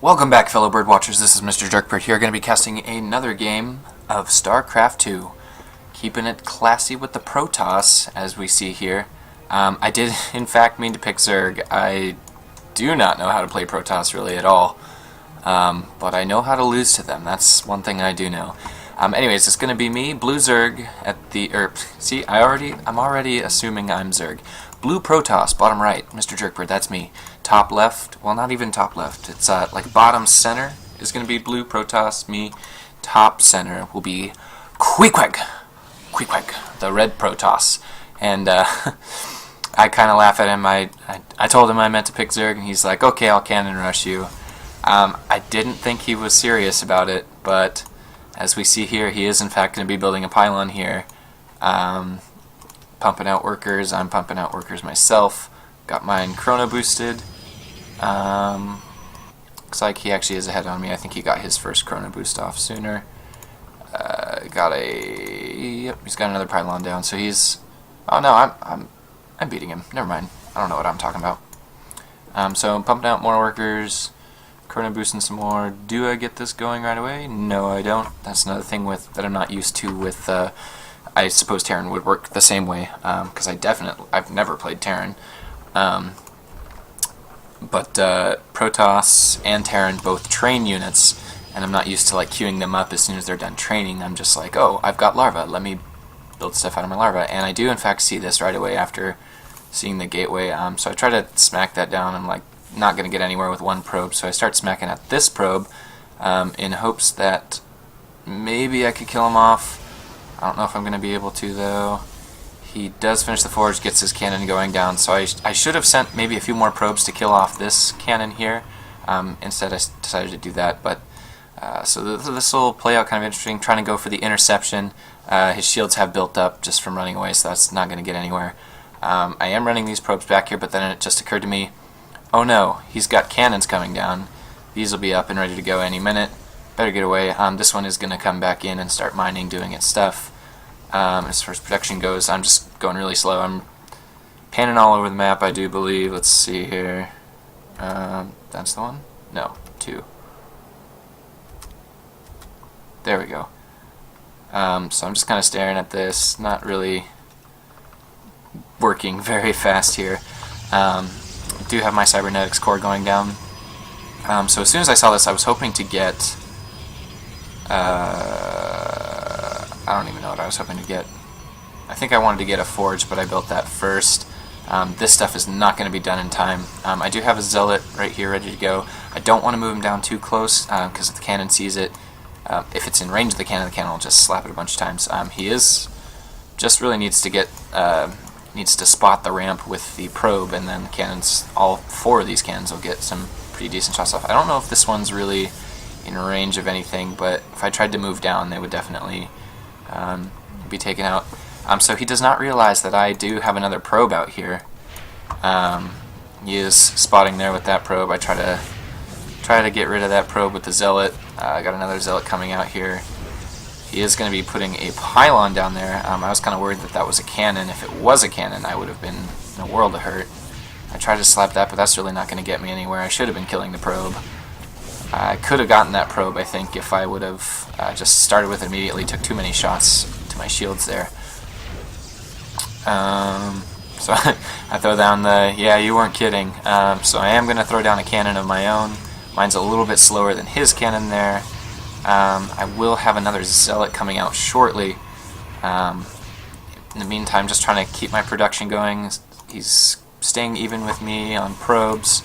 Welcome back, fellow birdwatchers. This is MrJerkbird here, going to be casting another game of Starcraft 2. Keeping it classy with the Protoss, as we see here. I did, in fact, mean to pick Zerg. I do not know how to play Protoss really at all, but I know how to lose to them. That's one thing I do know. Anyways, it's going to be me, Blue Zerg, at the, see, I'm already assuming I'm Zerg. Blue Protoss, bottom right, MrJerkbird, that's me. Top left, well, not even top left, it's like bottom center is going to be Blue Protoss, me. Top center will be QueeQueg, the red Protoss. And I kind of laugh at him. I told him I meant to pick Zerg, and he's like, okay, I'll cannon rush you. I didn't think he was serious about it, but as we see here, he is in fact going to be building a pylon here. Pumping out workers. I'm pumping out workers myself. Got mine chrono boosted. Looks like he actually is ahead on me. I think he got his first chrono boost off sooner. Yep, he's got another pylon down. So he's. Oh no, I'm beating him. Never mind. I don't know what I'm talking about. So I'm pumping out more workers. Chrono boosting some more. Do I get this going right away? No, I don't. That's another thing that I'm not used to with. I suppose Terran would work the same way, because I've never played Terran. But Protoss and Terran both train units, and I'm not used to like queuing them up as soon as they're done training. I'm just like, oh, I've got larva, let me build stuff out of my larva. And I do in fact see this right away after seeing the gateway. So I try to smack that down. I'm like not going to get anywhere with one probe, so I start smacking at this probe in hopes that maybe I could kill him off. I don't know if I'm going to be able to, though. He does finish the forge, gets his cannon going down, so I should have sent maybe a few more probes to kill off this cannon here. Instead, I decided to do that, but so this will play out kind of interesting, trying to go for the interception. His shields have built up just from running away, so that's not going to get anywhere. I am running these probes back here, but then it just occurred to me, oh no, he's got cannons coming down. These will be up and ready to go any minute. Better get away. This one is going to come back in and start mining, doing its stuff. As far as production goes, I'm just going really slow. I'm panning all over the map, I do believe. Let's see here. That's the one? No, 2. There we go. So I'm just kind of staring at this, not really working very fast here. I do have my cybernetics core going down. So as soon as I saw this, I was hoping to get... I don't even know what I was hoping to get. I think I wanted to get a forge, but I built that first. This stuff is not going to be done in time. I do have a zealot right here ready to go. I don't want to move him down too close, because if the cannon sees it, if it's in range of the cannon will just slap it a bunch of times. He just really needs to spot the ramp with the probe, and then cannons, all 4 of these cannons will get some pretty decent shots off. I don't know if this one's really in range of anything, but if I tried to move down, they would definitely be taken out. So he does not realize that I do have another probe out here. He is spotting there with that probe. I try to get rid of that probe with the zealot. I got another zealot coming out here. He is going to be putting a pylon down there. I was kind of worried that was a cannon. If it was a cannon, I would have been in a world of hurt. I tried to slap that, but that's really not going to get me anywhere. I should have been killing the probe. I could have gotten that probe, I think, if I would have just started with it immediately. Took too many shots to my shields there. So I throw down the, yeah, you weren't kidding. So I am going to throw down a cannon of my own. Mine's a little bit slower than his cannon there. I will have another zealot coming out shortly. In the meantime, just trying to keep my production going. He's staying even with me on probes.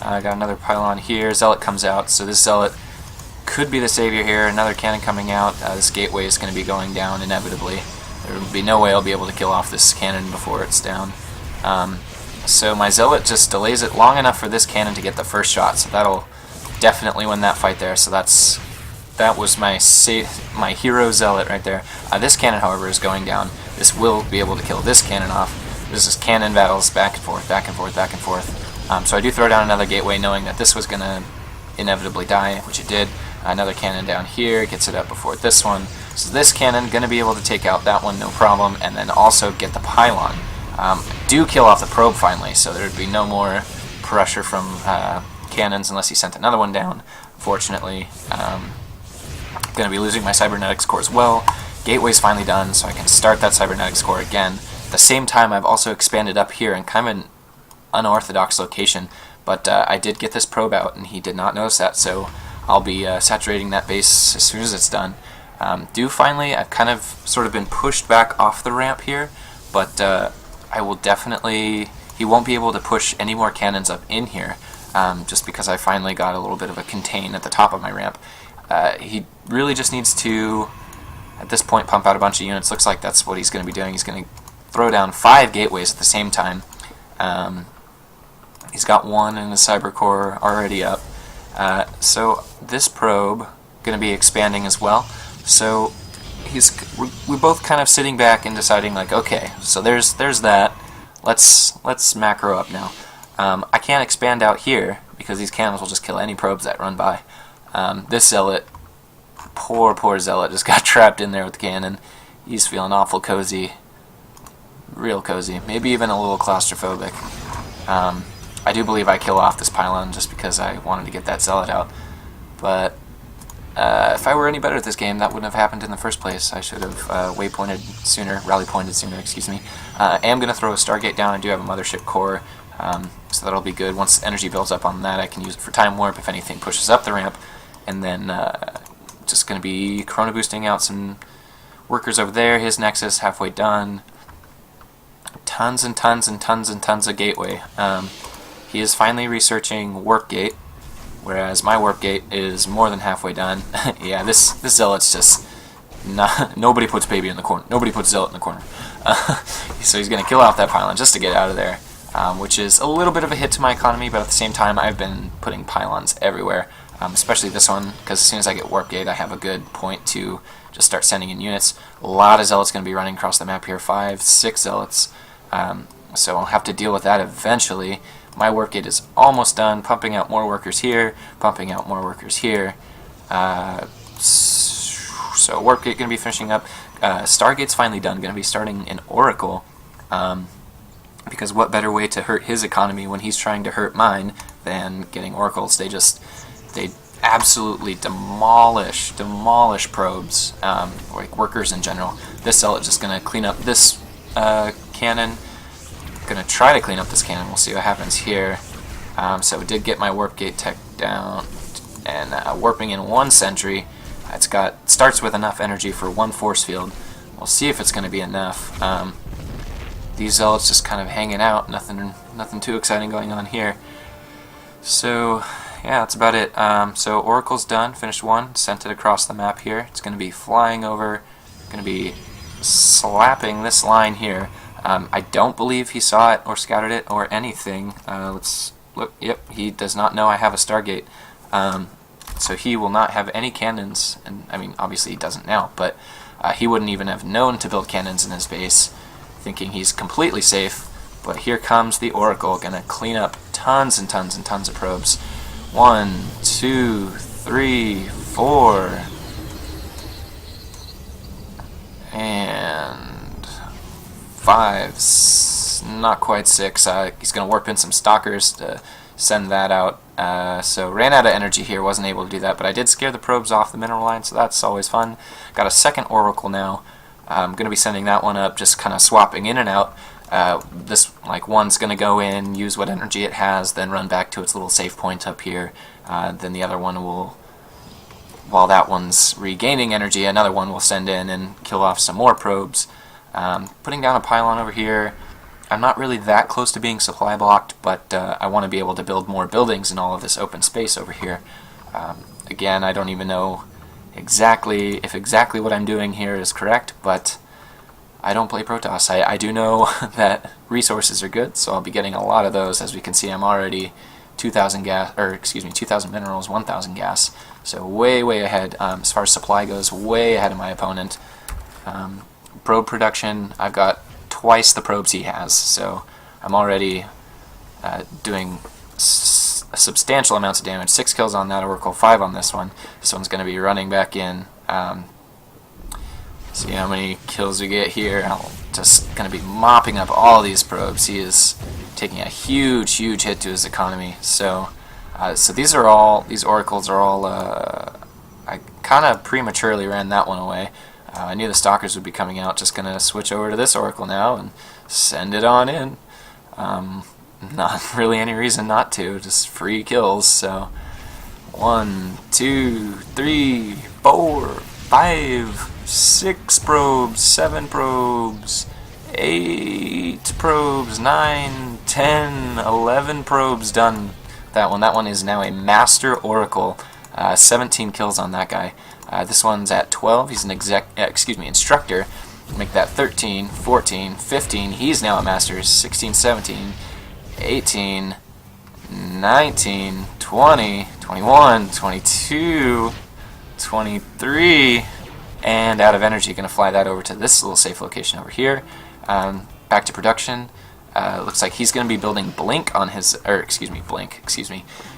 I got another pylon here. Zealot comes out, so this zealot could be the savior here. Another cannon coming out. This gateway is going to be going down inevitably. There will be no way I'll be able to kill off this cannon before it's down. So my zealot just delays it long enough for this cannon to get the first shot, so that'll definitely win that fight there. So that was my hero zealot right there. This cannon, however, is going down. This will be able to kill this cannon off. This is cannon battles back and forth, back and forth, back and forth. So I do throw down another gateway, knowing that this was going to inevitably die, which it did. Another cannon down here, gets it up before this one. So this cannon going to be able to take out that one, no problem, and then also get the pylon. Do kill off the probe finally, so there would be no more pressure from cannons unless he sent another one down. Unfortunately, going to be losing my cybernetics core as well. Gateway's finally done, so I can start that cybernetics core again. At the same time, I've also expanded up here in kind of an unorthodox location, but I did get this probe out, and he did not notice that, so I'll be saturating that base as soon as it's done. Finally, I've kind of sort of been pushed back off the ramp here, but I will definitely... He won't be able to push any more cannons up in here, just because I finally got a little bit of a contain at the top of my ramp. He really just needs to, at this point, pump out a bunch of units. Looks like that's what he's going to be doing. He's going to throw down 5 gateways at the same time. He's got 1 in his cyber core already up. So this probe going to be expanding as well. So we're both kind of sitting back and deciding, like, okay, so there's that. Let's macro up now. I can't expand out here because these cannons will just kill any probes that run by. This zealot, poor zealot, just got trapped in there with the cannon. He's feeling awful cozy, real cozy, maybe even a little claustrophobic. I do believe I kill off this pylon just because I wanted to get that zealot out, but if I were any better at this game, that wouldn't have happened in the first place. I should have waypointed sooner, rally pointed sooner, excuse me. I am going to throw a Stargate down. I do have a mothership core, so that'll be good. Once energy builds up on that, I can use it for time warp if anything pushes up the ramp, and then just going to be chrono boosting out some workers over there. His nexus halfway done. Tons and tons and tons and tons of gateway. He is finally researching warp gate, whereas my warp gate is more than halfway done. Yeah, this zealot's just nobody puts baby in the corner. Nobody puts zealot in the corner. So he's going to kill off that pylon just to get out of there, which is a little bit of a hit to my economy, but at the same time I've been putting pylons everywhere, especially this one, because as soon as I get warp gate I have a good point to just start sending in units. A lot of zealots going to be running across the map here, 5, 6 zealots, so I'll have to deal with that eventually. My warp gate is almost done, pumping out more workers here, pumping out more workers here. So warp gate going to be finishing up. Stargate's finally done, going to be starting an Oracle, because what better way to hurt his economy when he's trying to hurt mine than getting Oracles? They absolutely demolish probes, like workers in general. This zealot just going to clean up this cannon. Going to try to clean up this cannon. We'll see what happens here. So we did get my warp gate tech down, and warping in 1 sentry. It's starts with enough energy for 1 force field. We'll see if it's going to be enough. These zealots just kind of hanging out. Nothing too exciting going on here. So yeah, that's about it. So Oracle's done. Finished 1. Sent it across the map here. It's going to be flying over. Going to be slapping this line here. I don't believe he saw it or scouted it or anything. Let's look. Yep, he does not know I have a Stargate. So he will not have any cannons, and I mean, obviously he doesn't now, but he wouldn't even have known to build cannons in his base, thinking he's completely safe. But here comes the Oracle, gonna clean up tons and tons and tons of probes. 1, 2, 3, 4, and 5, not quite 6. He's going to warp in some stalkers to send that out. So ran out of energy here, wasn't able to do that, but I did scare the probes off the mineral line, so that's always fun. Got a second Oracle now. I'm going to be sending that one up, just kind of swapping in and out. This one's going to go in, use what energy it has, then run back to its little safe point up here. Then the other one will, while that one's regaining energy, another one will send in and kill off some more probes. Putting down a pylon over here. I'm not really that close to being supply blocked, but I want to be able to build more buildings in all of this open space over here. Again, I don't even know exactly what I'm doing here is correct, but I don't play Protoss. I do know that resources are good, so I'll be getting a lot of those. As we can see, I'm already 2,000 minerals, 1,000 gas, so way ahead. As far as supply goes, way ahead of my opponent. Probe production, I've got twice the probes he has, so I'm already doing substantial amounts of damage. 6 kills on that Oracle, 5 on this one. This one's going to be running back in. See how many kills we get here. I'm just going to be mopping up all these probes. He is taking a huge hit to his economy, so So these oracles are all, I kind of prematurely ran that one away. I knew the stalkers would be coming out. Just going to switch over to this oracle now and send it on in. Not really any reason not to, just free kills. So 1, 2, 3, 4, 5, 6 probes, 7 probes, 8 probes, 9, 10, 11 probes done. That one is now a master oracle. 17 kills on that guy. This one's at 12. He's an instructor. Make that 13, 14, 15. He's now a master. 16, 17, 18, 19, 20, 21, 22, 23, and out of energy. Going to fly that over to this little safe location over here. Back to production. Looks like he's going to be building blink on his,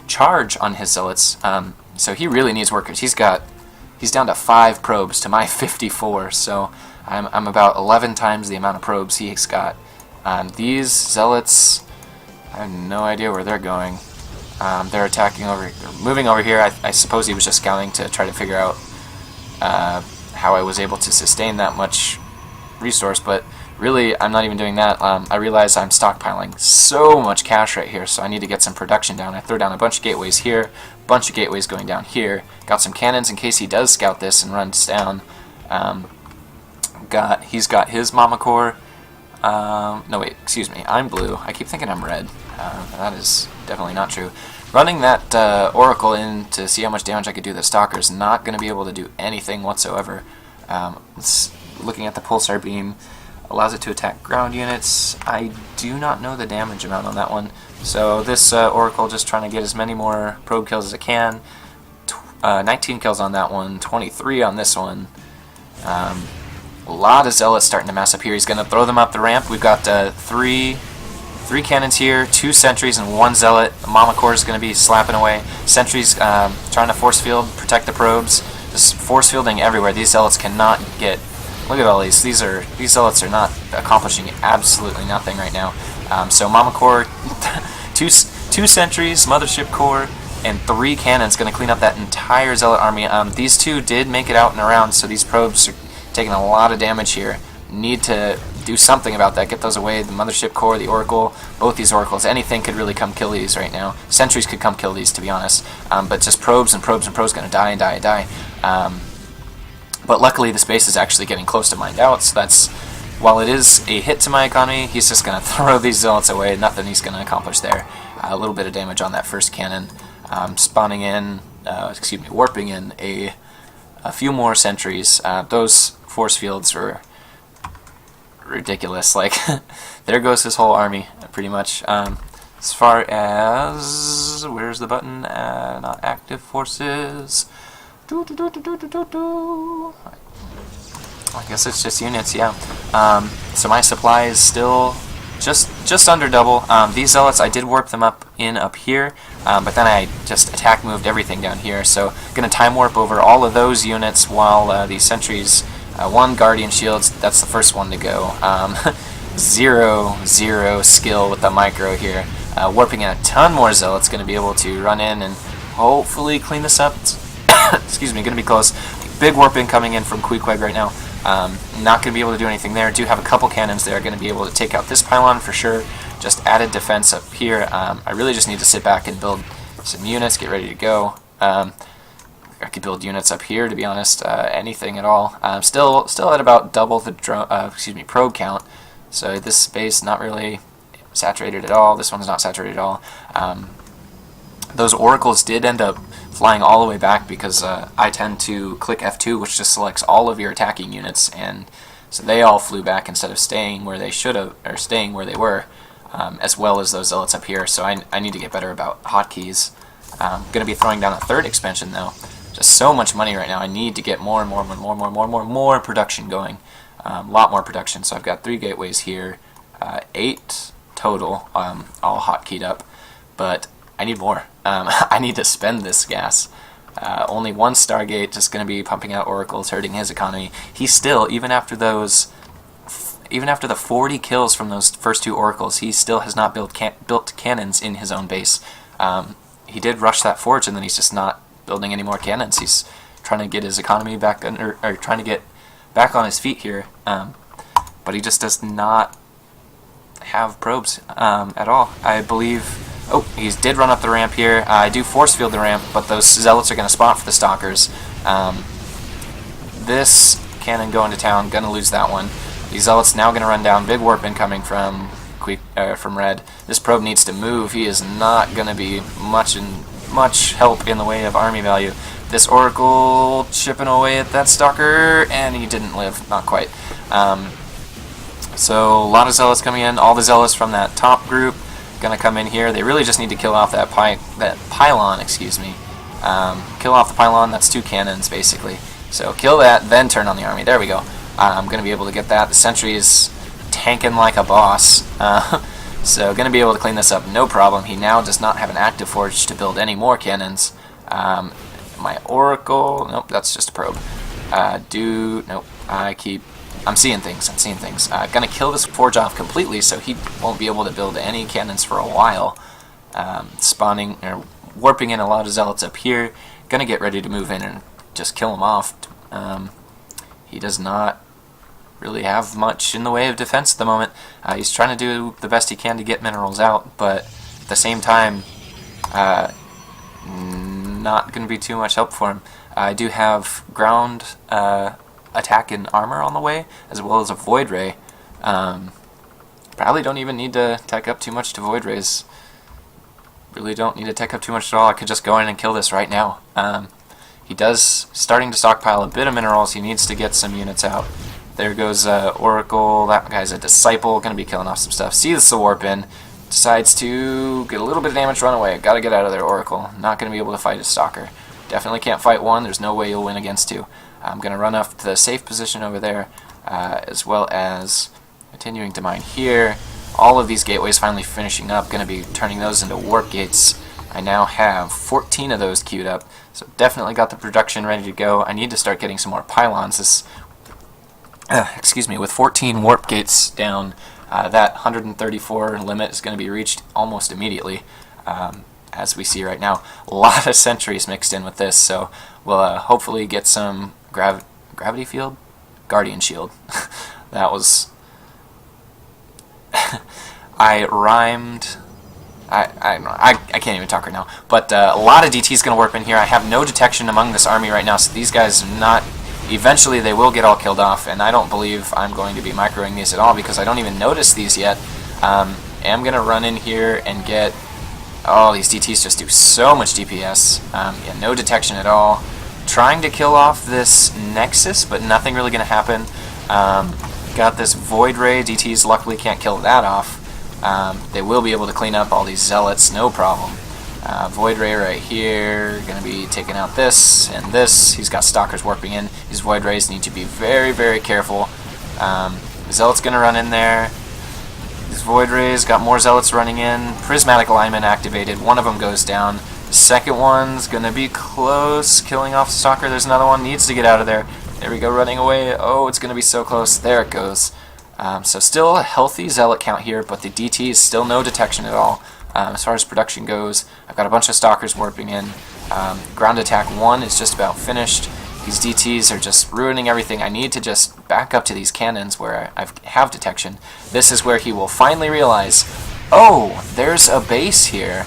charge on his zealots. So he really needs workers. He's down to 5 probes to my 54. So I'm about 11 times the amount of probes he's got. These zealots, I have no idea where they're going. They're attacking over, moving over here. I suppose he was just scouting to try to figure out how I was able to sustain that much resource, but really I'm not even doing that. I realize I'm stockpiling so much cash right here, so I need to get some production down. I throw down a bunch of gateways here, a bunch of gateways going down here. Got some cannons in case he does scout this and runs down. He's got his mama core. No wait, excuse me, I'm blue. I keep thinking I'm red. That is definitely not true. Running that oracle in to see how much damage I could do to the stalkers, not going to be able to do anything whatsoever. Looking at the pulsar beam, allows it to attack ground units. I do not know the damage amount on that one. So this oracle just trying to get as many more probe kills as it can. 19 kills on that one, 23 on this one. A lot of zealots starting to mass up here. He's going to throw them up the ramp. We've got three cannons here, 2 sentries, and 1 zealot. The Mama Core is going to be slapping away. Sentries trying to force field, protect the probes. Just force fielding everywhere. These zealots cannot get... Look at all these. These zealots are not accomplishing absolutely nothing right now. So Mama Core, two sentries, Mothership Core, and 3 cannons going to clean up that entire zealot army. These 2 did make it out and around, so these probes are taking a lot of damage here. Need to do something about that. Get those away. The Mothership Core, the Oracle, both these Oracles. Anything could really come kill these right now. Sentries could come kill these, to be honest. But just probes and probes and probes going to die and die and die. But luckily this base is actually getting close to mined out, so that's, while it is a hit to my economy, he's just going to throw these zealots away. Nothing he's going to accomplish there. A little bit of damage on that first cannon. Spawning in, warping in a few more sentries. Those force fields were ridiculous. Like, there goes his whole army, pretty much. As far as, where's the button? Not active forces. I guess it's just units, yeah. So my supply is still just under double. These zealots, I did warp them up here, but then I just attack moved everything down here. So gonna time warp over all of those units while these sentries, 1 guardian shields, that's the first one to go. 0 skill with the micro here. Warping in a ton more zealots, gonna be able to run in and hopefully clean this up. Excuse me, gonna be close. Big warping coming in from QueeQueg right now. Not gonna be able to do anything there. Do have a couple cannons there, gonna be able to take out this pylon for sure. Just added defense up here. I really just need to sit back and build some units, get ready to go. I could build units up here, to be honest. Anything at all. Still at about double the probe count. So this base not really saturated at all. This one's not saturated at all. Those oracles did end up flying all the way back because I tend to click F2, which just selects all of your attacking units, and so they all flew back instead of staying where they should have, or staying where they were, as well as those zealots up here. So I need to get better about hotkeys. Going to be throwing down a 3rd expansion though. Just so much money right now. I need to get more production going. A lot more production. So I've got 3 gateways here, 8 total, all hotkeyed up, but I need more. I need to spend this gas. Only 1 Stargate, just going to be pumping out oracles, hurting his economy. He still, even after the 40 kills from those first 2 oracles, he still has not built cannons in his own base. he did rush that forge, and then he's just not building any more cannons. He's trying to get his economy back under, or trying to get back on his feet here, but he just does not have probes at all. I believe. Oh, he did run up the ramp here. I do force field the ramp, but those zealots are going to spawn for the stalkers. This cannon going to town, gonna lose that one. These zealots now gonna run down. Big warp incoming from red. This probe needs to move. He is not gonna be much help in the way of army value. This oracle chipping away at that stalker, and he didn't live. Not quite. So a lot of zealots coming in. All the zealots from that top group gonna come in here. They really just need to kill off that pylon. Excuse me. Kill off the pylon. That's 2 cannons basically. So kill that, then turn on the army. There we go. I'm going to be able to get that. The sentry is tanking like a boss. So going to be able to clean this up, no problem. He now does not have an active forge to build any more cannons. My oracle, nope, that's just a probe. Nope, I'm seeing things. Going to kill this forge off completely, so he won't be able to build any cannons for a while. Spawning, or warping in a lot of zealots up here. Going to get ready to move in and just kill him off. He does not really have much in the way of defense at the moment. He's trying to do the best he can to get minerals out, but at the same time, not going to be too much help for him. I do have ground attack and armor on the way, as well as a void ray. Probably don't even need to tech up too much to void rays. Really don't need to tech up too much at all. I could just go in and kill this right now. He does starting to stockpile a bit of minerals. He needs to get some units out. There goes Oracle. That guy's a disciple. Going to be killing off some stuff. Sees the warp in. Decides to get a little bit of damage, run away. Got to get out of there, Oracle. Not going to be able to fight a stalker. Definitely can't fight one. There's no way you'll win against 2. I'm going to run off to the safe position over there, as well as continuing to mine here. All of these gateways finally finishing up. Going to be turning those into warp gates. I now have 14 of those queued up, so definitely got the production ready to go. I need to start getting some more pylons. Excuse me, with 14 warp gates down, that 134 limit is going to be reached almost immediately, as we see right now. A lot of sentries mixed in with this, so we'll hopefully get some gravity field? Guardian shield. That was... I rhymed... I can't even talk right now. But a lot of DT is going to warp in here. I have no detection among this army right now, so these guys are not... Eventually they will get all killed off, and I don't believe I'm going to be microing these at all because I don't even notice these yet. Am going to run in here and get... Oh, these DTs just do so much DPS. Yeah, no detection at all. Trying to kill off this Nexus, but nothing really going to happen. Got this Void Ray. DTs luckily can't kill that off. They will be able to clean up all these zealots, no problem. Void Ray right here, going to be taking out this and this. He's got stalkers warping in. These Void Rays need to be very, very careful. Zealot's going to run in there. These Void Rays got more zealots running in. Prismatic alignment activated. One of them goes down. The second one's going to be close, killing off the stalker. There's another one, needs to get out of there. There we go, running away. Oh, it's going to be so close. There it goes. So still a healthy zealot count here, but the DT is still no detection at all. As far as production goes, I've got a bunch of stalkers warping in. Ground attack 1 is just about finished. These DTs are just ruining everything. I need to just back up to these cannons where I have detection. This is where he will finally realize, oh, there's a base here.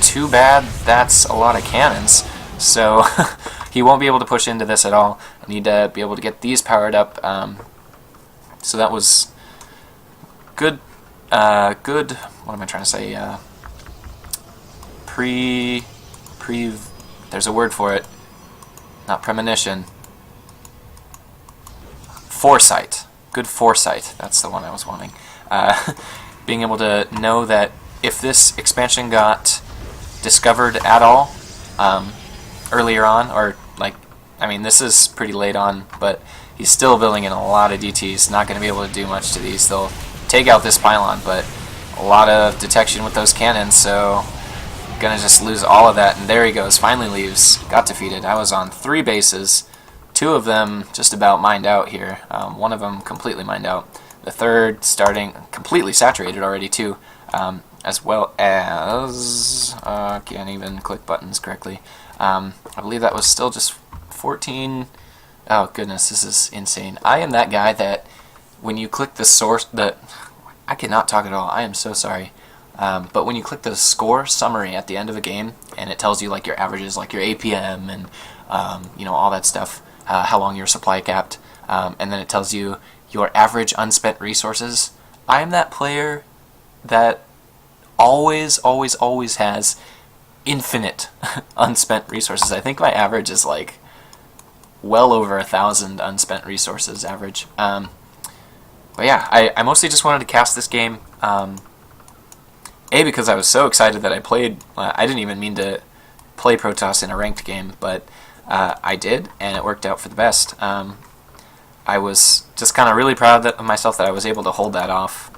Too bad that's a lot of cannons. So he won't be able to push into this at all. I need to be able to get these powered up. So that was good, what am I trying to say, there's a word for it, not premonition, foresight, good foresight, that's the one I was wanting. Being able to know that if this expansion got discovered at all, earlier on, or like, I mean this is pretty late on, but he's still building in a lot of DTs, not going to be able to do much to these. They'll take out this pylon, but a lot of detection with those cannons, so gonna just lose all of that. And there he goes, finally leaves, got defeated. I was on 3 bases, 2 of them just about mined out here, 1 of them completely mined out, the third starting completely saturated already too. as well as can't even click buttons correctly. I believe that was still just 14. Oh goodness, this is insane. I am that guy that when you click the source, I cannot talk at all. I am so sorry. But when you click the score summary at the end of a game, and it tells you like your averages, like your APM and you know, all that stuff, how long you're supply capped, and then it tells you your average unspent resources. I am that player that always has infinite unspent resources. I think my average is like well over 1,000 unspent resources average. But yeah, I mostly just wanted to cast this game. A, because I was so excited that I played. I didn't even mean to play Protoss in a ranked game, but I did, and it worked out for the best. I was just kind of really proud of myself that I was able to hold that off,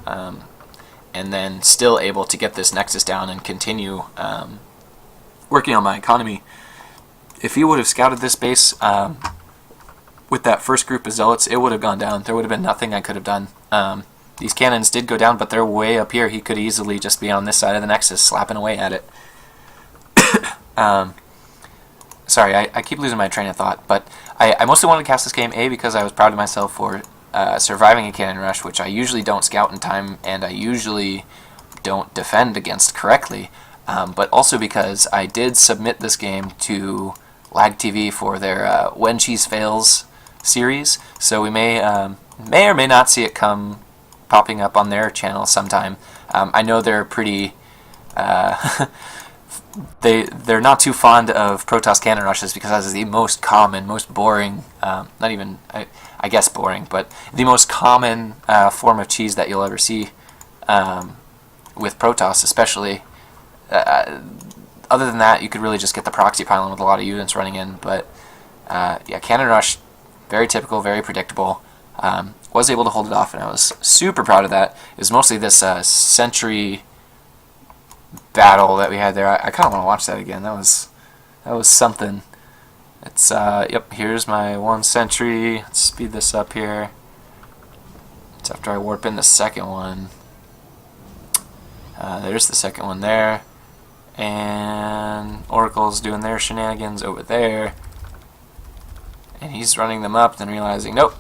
and then still able to get this Nexus down and continue working on my economy. If you would have scouted this base with that first group of zealots, it would have gone down. There would have been nothing I could have done. These cannons did go down, but they're way up here. He could easily just be on this side of the Nexus, slapping away at it. Sorry, I keep losing my train of thought, but I mostly wanted to cast this game, A, because I was proud of myself for surviving a cannon rush, which I usually don't scout in time, and I usually don't defend against correctly, but also because I did submit this game to Lag TV for their When Cheese Fails series, so we may or may not see it come popping up on their channel sometime. I know they're pretty they're not too fond of Protoss cannon rushes because that is the most common, most boring, not even I guess boring, but the most common form of cheese that you'll ever see with Protoss, especially. Other than that, you could really just get the proxy pylon with a lot of units running in, but yeah, cannon rush, very typical, very predictable. Was able to hold it off, and I was super proud of that. It was mostly this sentry battle that we had there. I kind of want to watch that again. That was something. It's yep. Here's my one sentry. Let's speed this up here. It's after I warp in the second one. There's the second one there, and Oracle's doing their shenanigans over there, and he's running them up, then realizing, nope,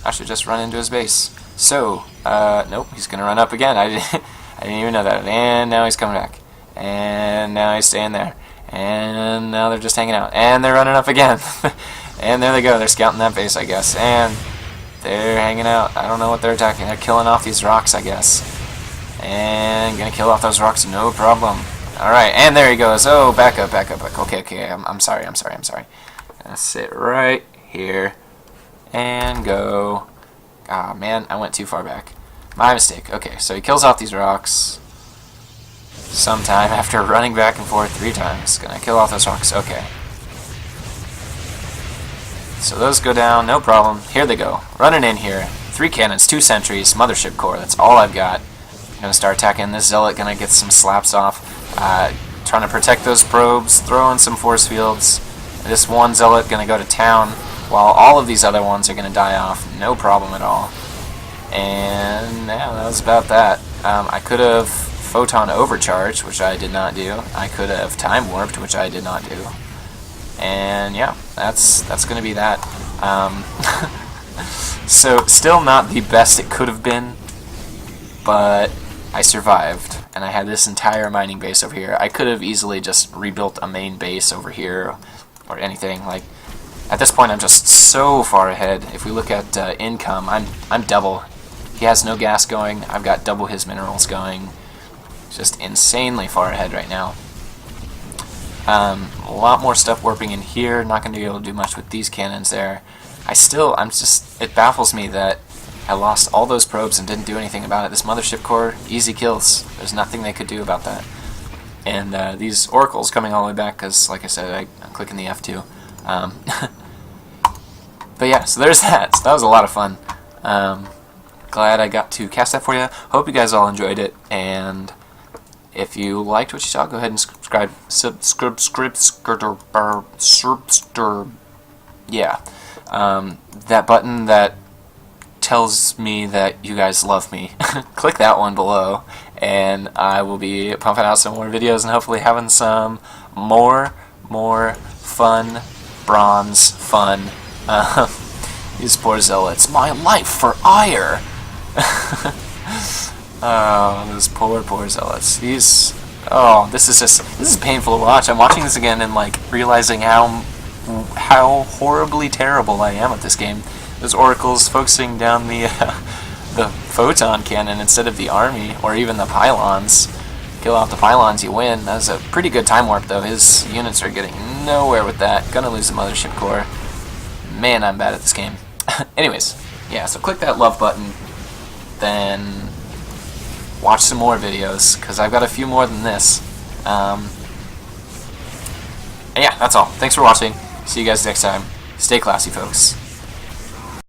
I should just run into his base. So, nope, he's gonna run up again. I didn't even know that. And now he's coming back. And now he's staying there. And now they're just hanging out. And they're running up again. And there they go. They're scouting that base, I guess. And they're hanging out. I don't know what they're attacking. They're killing off these rocks, I guess. And gonna kill off those rocks, no problem. Alright, and there he goes. Oh, back up. Okay. I'm sorry. Gonna sit right here. And go. Ah, man, I went too far back. My mistake. Okay, so he kills off these rocks sometime after running back and forth 3 times. Gonna kill off those rocks. Okay. So those go down, no problem. Here they go. Running in here. 3 cannons, 2 sentries, mothership core. That's all I've got. Gonna start attacking this zealot. Gonna get some slaps off. Trying to protect those probes. Throwing some force fields. This one zealot gonna go to town, while all of these other ones are gonna die off. No problem at all. And yeah, that was about that. I could have photon overcharged, which I did not do. I could have time warped, which I did not do. And yeah, that's going to be that. So still not the best it could have been, but I survived, and I had this entire mining base over here. I could have easily just rebuilt a main base over here or anything. Like, at this point, I'm just so far ahead. If we look at income, I'm double. He has no gas going. I've got double his minerals going. Just insanely far ahead right now. A lot more stuff warping in here. Not going to be able to do much with these cannons there. It baffles me that I lost all those probes and didn't do anything about it. This mothership core, easy kills. There's nothing they could do about that. And these oracles coming all the way back because, like I said, I'm clicking the F2. But yeah, so there's that. So that was a lot of fun. Glad I got to cast that for you. Hope you guys all enjoyed it, and if you liked what you saw, go ahead and subscribe. Yeah. That button that tells me that you guys love me, click that one below, and I will be pumping out some more videos and hopefully having some more fun, bronze fun. These poor zealots. My life for ire! Oh, those poor zealots. These... Oh, this is painful to watch. I'm watching this again and, like, realizing how horribly terrible I am at this game. Those oracles focusing down the photon cannon instead of the army, or even the pylons. Kill off the pylons, you win. That's a pretty good time warp, though. His units are getting nowhere with that. Gonna lose the mothership core. Man, I'm bad at this game. Anyways, yeah, so click that love button, then watch some more videos, because I've got a few more than this. And yeah, that's all. Thanks for watching. See you guys next time. Stay classy, folks.